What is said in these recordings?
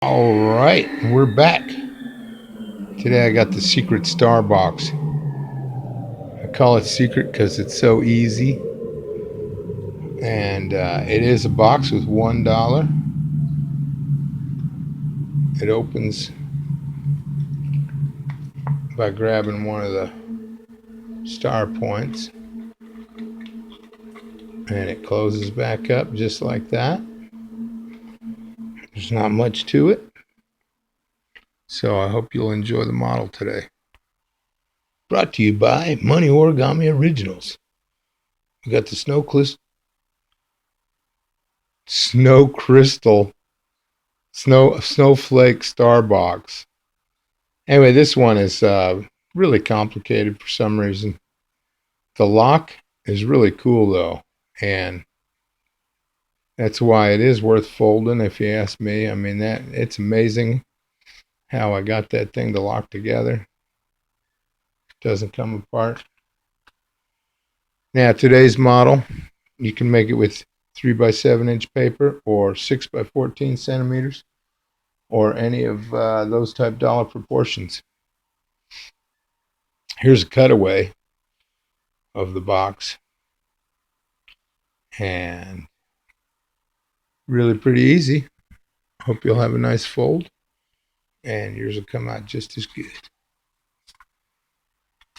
All right, we're back. Today I got the secret star box. I call it secret because it's so easy. And it is a box with $1. It opens by grabbing one of the star points. And it closes back up just like that. There's not much to it. So I hope you'll enjoy the model today. Brought to you by Money Origami Originals. We got the snow crystal snowflake star box. Anyway, this one is really complicated for some reason. The lock is really cool though, and that's why it is worth folding if you ask me. I mean, that it's amazing how I got that thing to lock together. It doesn't come apart. Now, today's model, you can make it with 3 by 7 inch paper or 6 by 14 centimeters or any of those type dollar proportions. Here's a cutaway of the box, and really pretty easy. Hope you'll have a nice fold, and yours will come out just as good.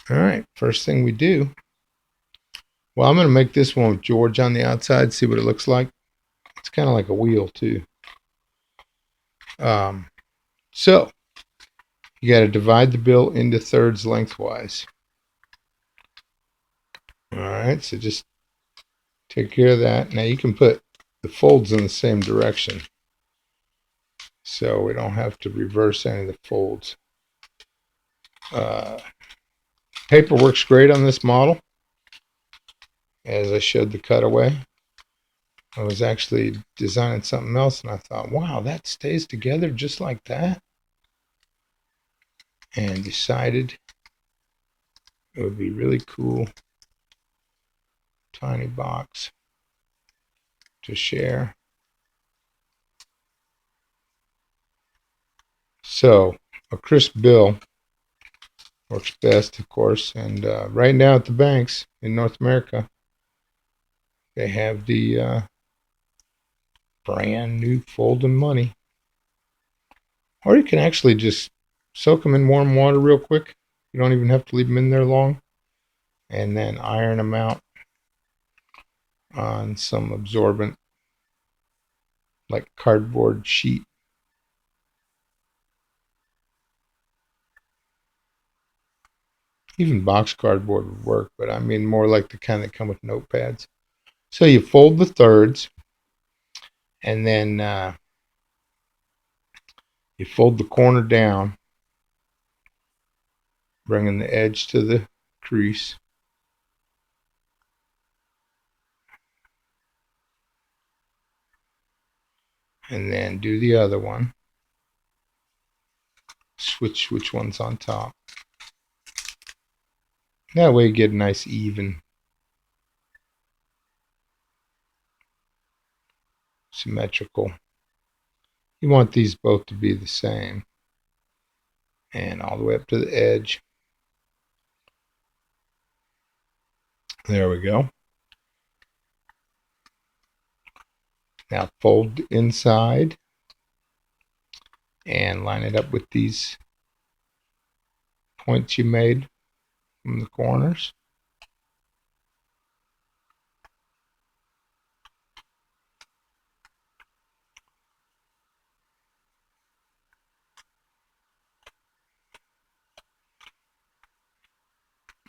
All right, first thing we do, well, I'm going to make this one with George on the outside, see what it looks like. It's kind of like a wheel too. Um, so you got to divide the bill into thirds lengthwise. All right, so just take care of that. Now you can put the folds in the same direction, so we don't have to reverse any of the folds. Paper works great on this model, as I showed the cutaway. I was actually designing something else, and I thought, wow, that stays together just like that. And decided it would be really cool, tiny box to share. So a crisp bill works best, of course. And right now at the banks in North America, they have the brand new folding money. Or you can actually just soak them in warm water real quick. You don't even have to leave them in there long. And then iron them out on some absorbent, like cardboard sheet. Even box cardboard would work, but I mean more like the kind that come with notepads. So you fold the thirds, and then you fold the corner down, bringing the edge to the crease. And then do the other one. Switch which one's on top. That way you get a nice even, symmetrical. You want these both to be the same. And all the way up to the edge. There we go. Now fold inside and line it up with these points you made from the corners.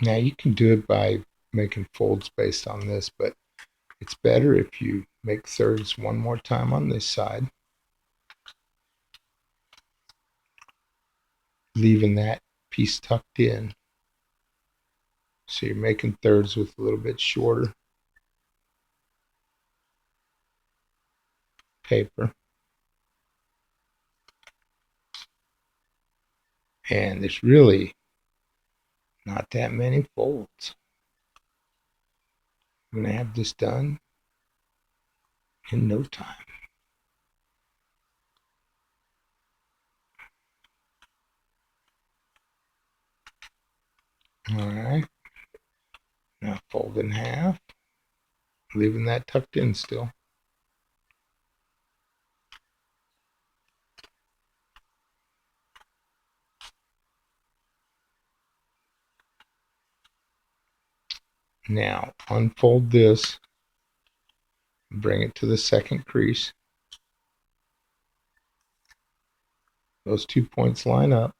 Now you can do it by making folds based on this, but it's better if you make thirds one more time on this side, leaving that piece tucked in. So you're making thirds with a little bit shorter paper. And there's really not that many folds. I'm going to have this done in no time. Fold in half, leaving that tucked in still. Now unfold this, bring it to the second crease. Those 2 points line up.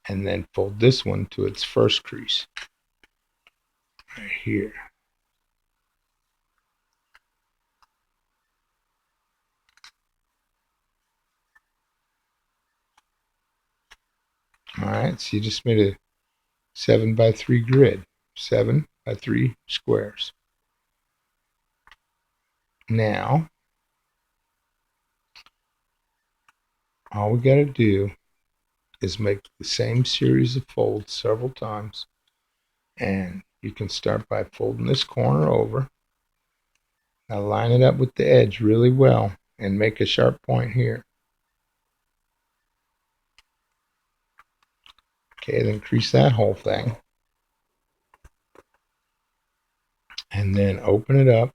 And then fold this one to its first crease, right here. All right, so you just made a 7x3 grid, 7x3 squares. Now, all we got to do is make the same series of folds several times. And you can start by folding this corner over. Now line it up with the edge really well and make a sharp point here. Okay, then crease that whole thing. And then open it up.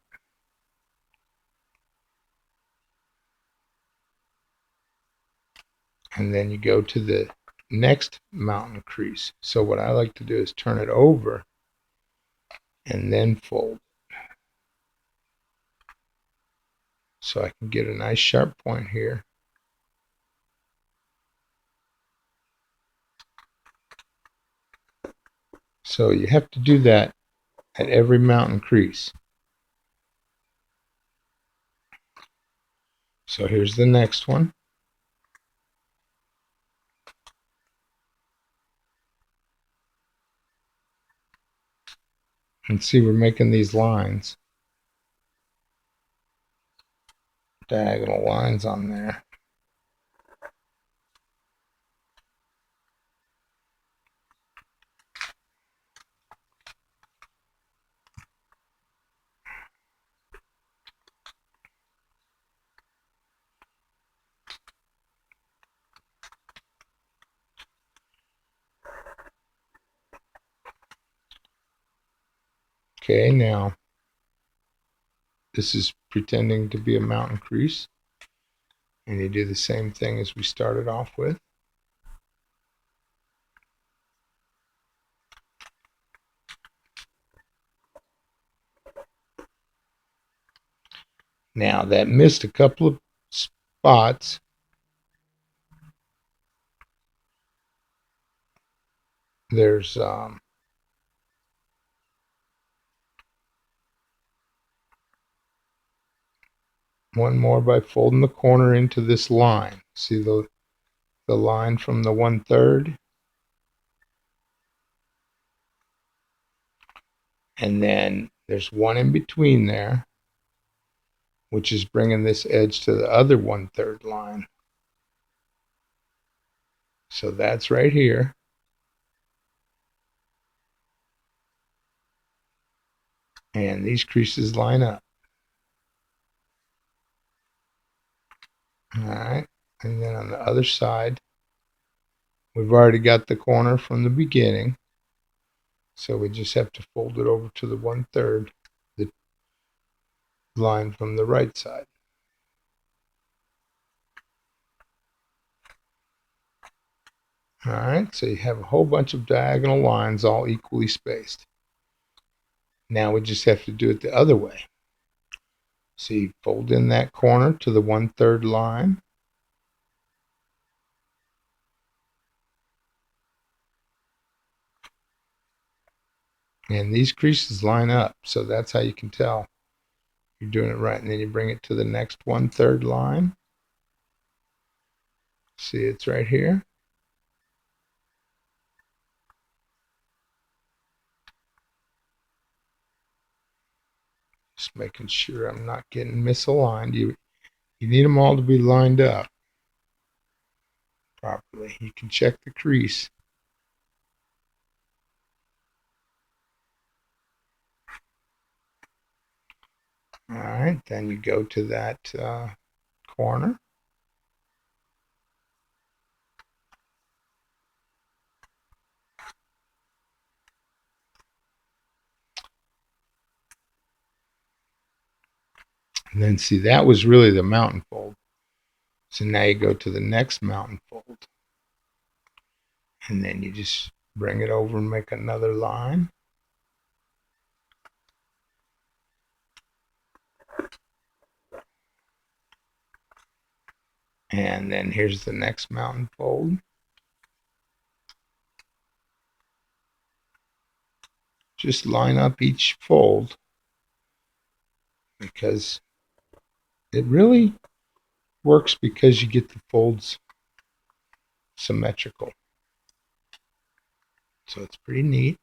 And then you go to the next mountain crease. So what I like to do is turn it over and then fold. So I can get a nice sharp point here. So you have to do that at every mountain crease. So here's the next one. And see, we're making these lines, diagonal lines on there. Okay, now this is pretending to be a mountain crease. And you do the same thing as we started off with. Now that missed a couple of spots. There's one more by folding the corner into this line. See the line from the 1/3? And then there's one in between there, which is bringing this edge to the other 1/3 line. So that's right here. And these creases line up. All right. And then on the other side, we've already got the corner from the beginning. So we just have to fold it over to the 1/3, the line from the right side. All right, so you have a whole bunch of diagonal lines all equally spaced. Now we just have to do it the other way. So you fold in that corner to the 1/3 line. And these creases line up, so that's how you can tell you're doing it right. And then you bring it to the next 1/3 line. See, it's right here. Just making sure I'm not getting misaligned. You need them all to be lined up properly. You can check the crease. All right, then you go to that corner. And then see, that was really the mountain fold. So now you go to the next mountain fold. And then you just bring it over and make another line. And then here's the next mountain fold. Just line up each fold because it really works because you get the folds symmetrical. So it's pretty neat.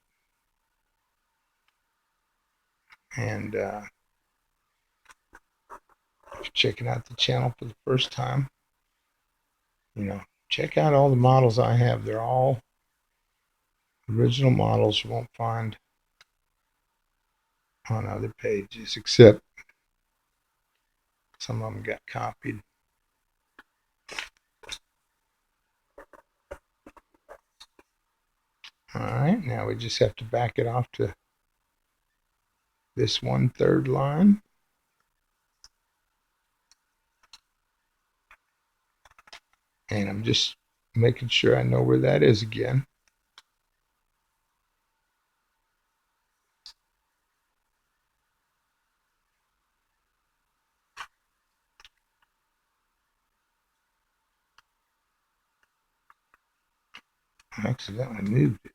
And if you're checking out the channel for the first time, check out all the models I have. They're all original models you won't find on other pages, except some of them got copied. All right, now we just have to back it off to this 1/3 line. And I'm just making sure I know where that is again. I accidentally moved it.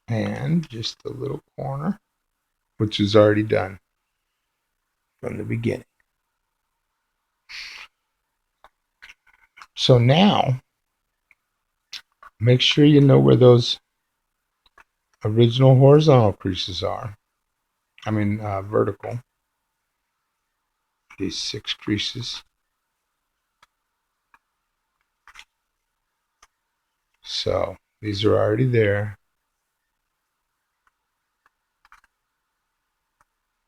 And just the little corner, which is already done from the beginning. So now, make sure you know where those original horizontal creases are. I mean vertical. These 6 creases. So these are already there.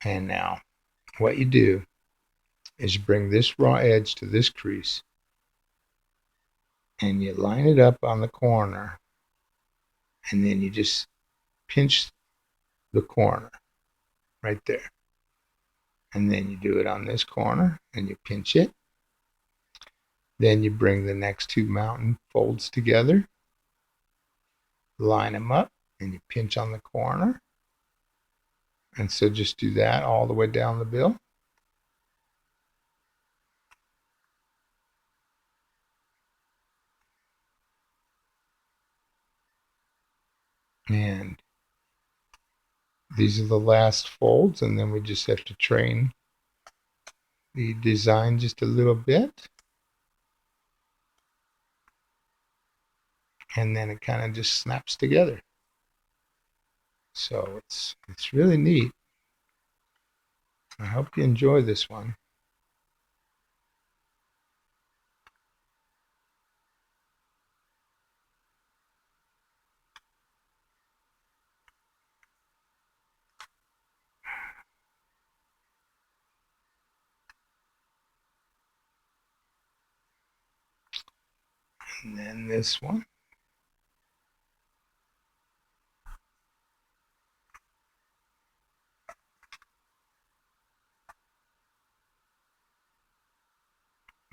And now what you do is you bring this raw edge to this crease and you line it up on the corner, and then you just pinch the corner right there. And then you do it on this corner and you pinch it. Then you bring the next 2 mountain folds together, line them up, and you pinch on the corner. And so just do that all the way down the bill. And these are the last folds, and then we just have to train the design just a little bit. And then it kind of just snaps together. So it's really neat. I hope you enjoy this one. And then this one.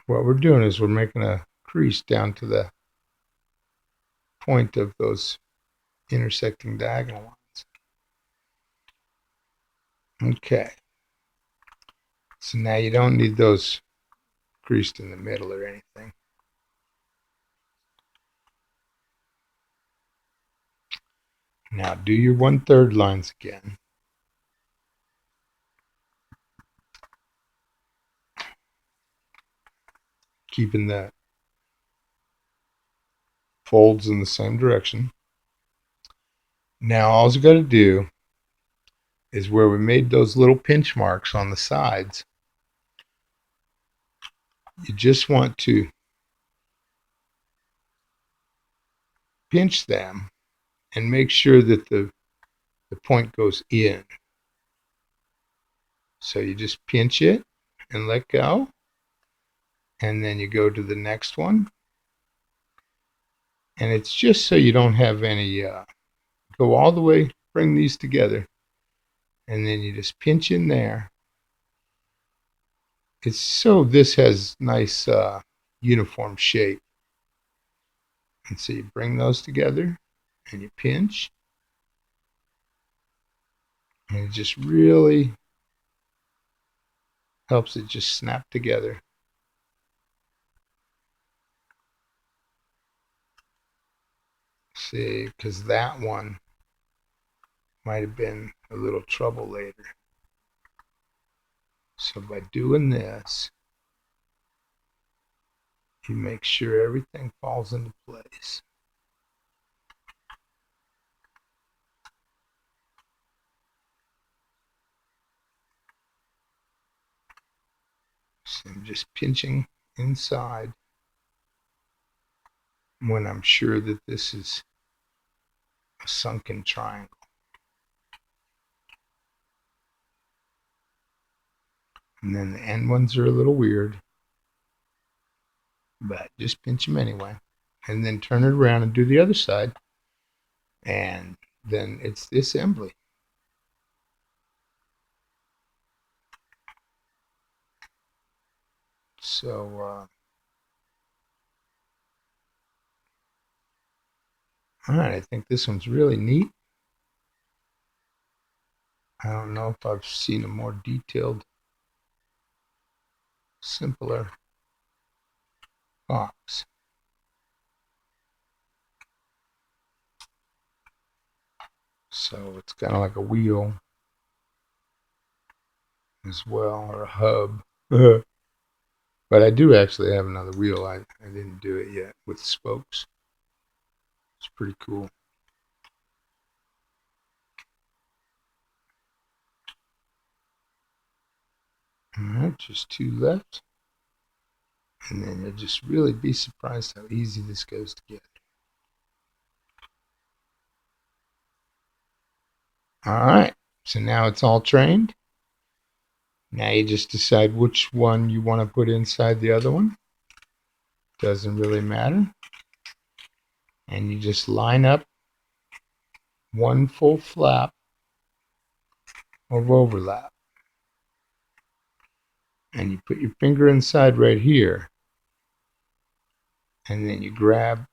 What we're doing is we're making a crease down to the point of those intersecting diagonal lines. Okay. So now you don't need those creased in the middle or anything. Now do your 1/3 lines again. Keeping the folds in the same direction. Now all you got to do is where we made those little pinch marks on the sides, you just want to pinch them and make sure that the point goes in. So you just pinch it and let go, and then you go to the next one, and it's just so you don't have any, go all the way, bring these together, and then you just pinch in there. It's so this has nice uniform shape. And so you bring those together and you pinch, and it just really helps it just snap together. See, because that one might have been a little trouble later. So by doing this, you make sure everything falls into place. So I'm just pinching inside when I'm sure that this is a sunken triangle. And then the end ones are a little weird, but just pinch them anyway. And then turn it around and do the other side. And then it's the assembly. So, all right, I think this one's really neat. I don't know if I've seen a more detailed, simpler box. So it's kind of like a wheel as well, or a hub. But I do actually have another wheel. I didn't do it yet with spokes. It's pretty cool. All right, just two left. And then you'll just really be surprised how easy this goes together. All right, so now it's all trained. Now you just decide which one you want to put inside the other one. Doesn't really matter. And you just line up one full flap of overlap. And you put your finger inside right here. And then you grab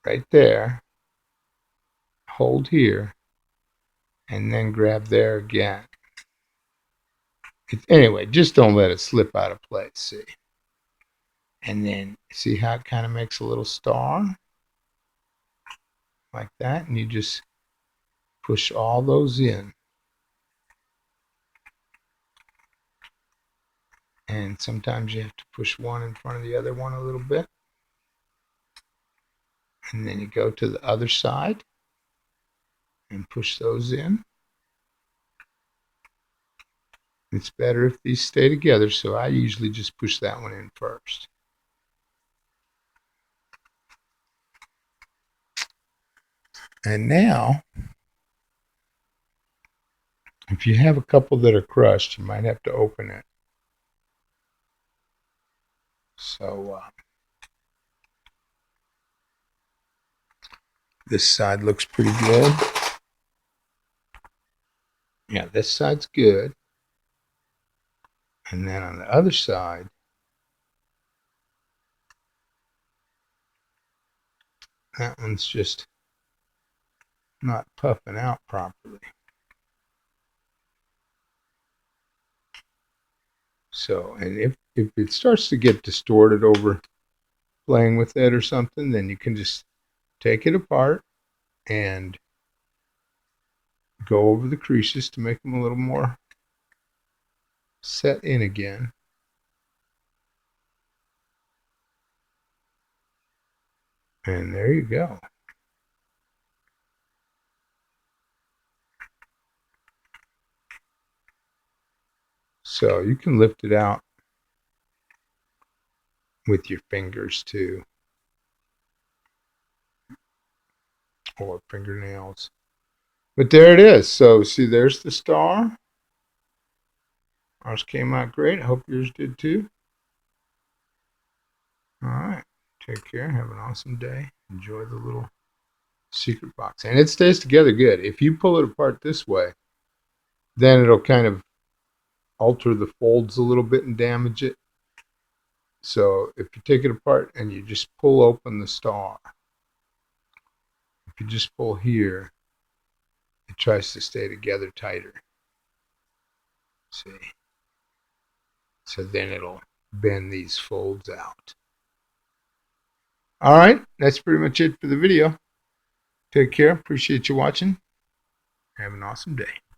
right there, hold here, and then grab there again. Anyway, just don't let it slip out of place, see? And then see how it kind of makes a little star? Like that, and you just push all those in. And sometimes you have to push one in front of the other one a little bit. And then you go to the other side and push those in. It's better if these stay together, so I usually just push that one in first. And now, if you have a couple that are crushed, you might have to open it. So this side looks pretty good. Yeah, this side's good. And then on the other side, that one's just not puffing out properly. So, and if it starts to get distorted over playing with it or something, then you can just take it apart and go over the creases to make them a little more set in again. And there you go. So you can lift it out with your fingers too, or fingernails. But there it is. So see, there's the star. Ours came out great. I hope yours did too. All right. Take care. Have an awesome day. Enjoy the little secret box. And it stays together good. If you pull it apart this way, then it'll kind of alter the folds a little bit and damage it. So if you take it apart and you just pull open the star, if you just pull here, it tries to stay together tighter. See? So then it'll bend these folds out. All right, that's pretty much it for the video. Take care. Appreciate you watching. Have an awesome day.